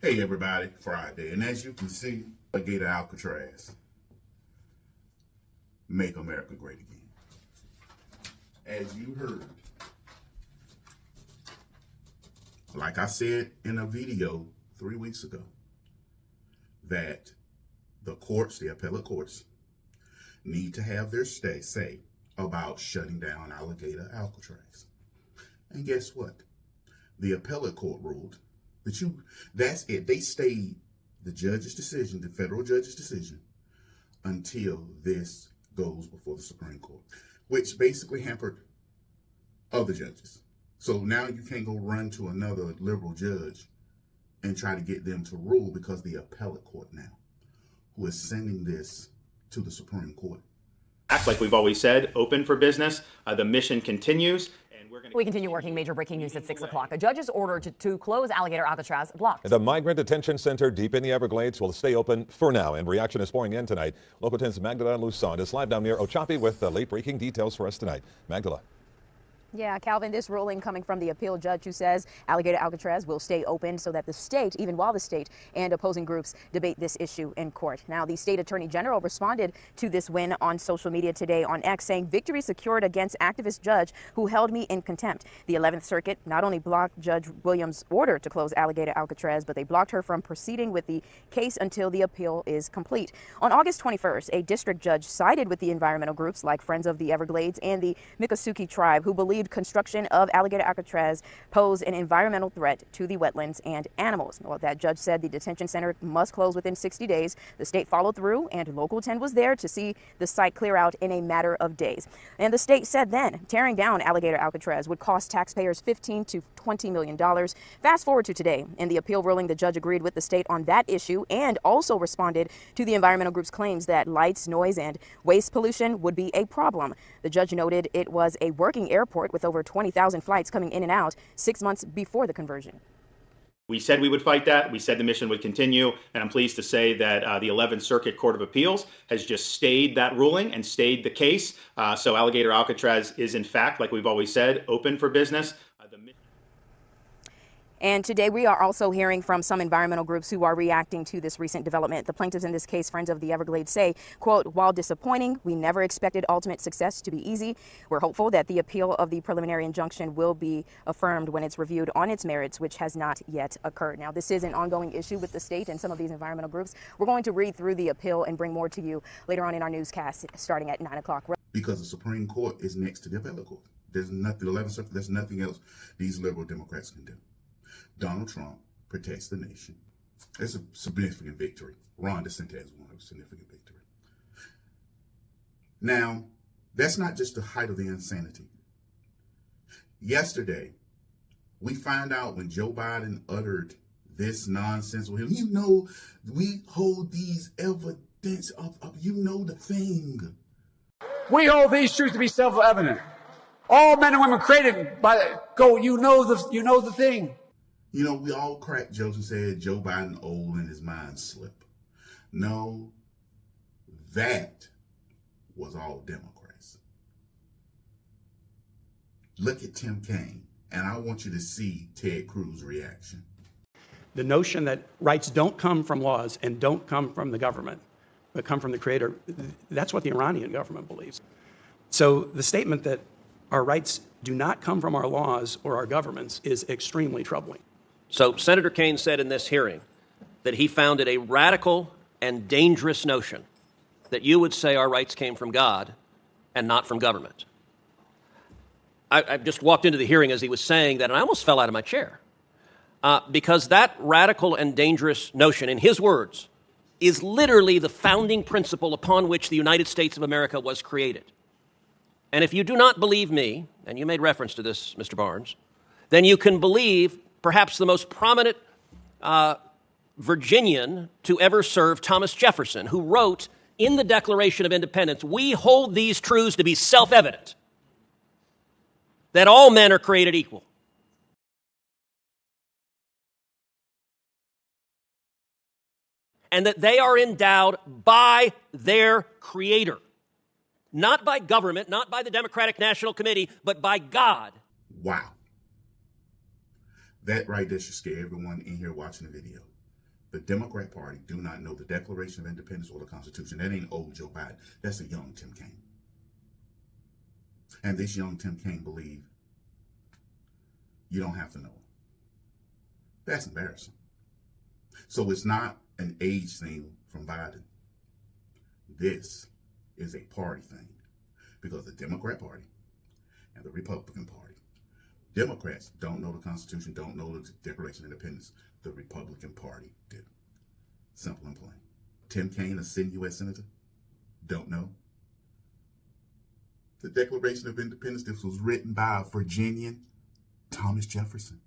Hey everybody, Friday, and as you can see, Alligator Alcatraz, make America great again. As you heard, like I said in a video 3 weeks ago, that the courts, the appellate courts, need to have their say about shutting down Alligator Alcatraz. And guess what? The appellate court ruled that that's it. They stayed the judge's decision, the federal judge's decision, until this goes before the Supreme Court, which basically hampered other judges. So now you can't go run to another liberal judge and try to get them to rule, because the appellate court now, who is sending this to the Supreme Court. Act like we've always said, open for business. The mission continues. We continue working. Major breaking news at 6 o'clock. A judge's order to close Alligator Alcatraz blocked. The migrant detention center deep in the Everglades will stay open for now, and reaction is pouring in tonight. Local 10's Magdala Lusson is live down near Ochopee with late breaking details for us tonight. Magdala. Yeah, Calvin, this ruling coming from the appeal judge who says Alligator Alcatraz will stay open so that the state, even while the state and opposing groups debate this issue in court. Now, the state attorney general responded to this win on social media today on X, saying victory secured against activist judge who held me in contempt. The 11th Circuit not only blocked Judge Williams' order to close Alligator Alcatraz, but they blocked her from proceeding with the case until the appeal is complete. On August 21st, a district judge sided with the environmental groups like Friends of the Everglades and the Miccosukee tribe, who believed construction of Alligator Alcatraz posed an environmental threat to the wetlands and animals. Well, that judge said the detention center must close within 60 days. The state followed through, and Local 10 was there to see the site clear out in a matter of days. And the state said then tearing down Alligator Alcatraz would cost taxpayers $15 to $20 million. Fast forward to today. In the appeal ruling, the judge agreed with the state on that issue and also responded to the environmental group's claims that lights, noise, and waste pollution would be a problem. The judge noted it was a working airport with over 20,000 flights coming in and out 6 months before the conversion. We said we would fight that. We said the mission would continue. And I'm pleased to say that the 11th Circuit Court of Appeals has just stayed that ruling and stayed the case. So Alligator Alcatraz is, in fact, like we've always said, open for business. And today we are also hearing from some environmental groups who are reacting to this recent development. The plaintiffs in this case, Friends of the Everglades, say, quote, while disappointing, we never expected ultimate success to be easy. We're hopeful that the appeal of the preliminary injunction will be affirmed when it's reviewed on its merits, which has not yet occurred. Now, this is an ongoing issue with the state and some of these environmental groups. We're going to read through the appeal and bring more to you later on in our newscast starting at 9 o'clock. Because the Supreme Court is next to the appellate court. There's nothing, the 11th Circuit, there's nothing else these liberal Democrats can do. Donald Trump protects the nation. It's a significant victory. Ron DeSantis won a significant victory. Now, that's not just the height of the insanity. Yesterday, we find out when Joe Biden uttered this nonsense with him, you know, we hold these evidence up, you know the thing. We hold these truths to be self-evident. All men and women created by you know the thing. You know, we all cracked jokes and said Joe Biden old and his mind slip. No, that was all Democrats. Look at Tim Kaine, and I want you to see Ted Cruz's reaction. The notion that rights don't come from laws and don't come from the government, but come from the creator, that's what the Iranian government believes. So the statement that our rights do not come from our laws or our governments is extremely troubling. So Senator Kaine said in this hearing that he found it a radical and dangerous notion that you would say our rights came from God and not from government. I just walked into the hearing as he was saying that, and I almost fell out of my chair because that radical and dangerous notion, in his words, is literally the founding principle upon which the United States of America was created. And if you do not believe me, and you made reference to this, Mr. Barnes, then you can believe perhaps the most prominent Virginian to ever serve, Thomas Jefferson, who wrote in the Declaration of Independence, we hold these truths to be self-evident, that all men are created equal. And that they are endowed by their creator. Not by government, not by the Democratic National Committee, but by God. Wow. That right there should scare everyone in here watching the video. The Democrat Party do not know the Declaration of Independence or the Constitution. That ain't old Joe Biden. That's a young Tim Kaine. And this young Tim Kaine believe you don't have to know it. That's embarrassing. So it's not an age thing from Biden. This is a party thing, because the Democrat Party and the Republican Party, Democrats don't know the Constitution, don't know the Declaration of Independence. The Republican Party do. Simple and plain. Tim Kaine, a sitting U.S. Senator, don't know the Declaration of Independence. This was written by a Virginian, Thomas Jefferson.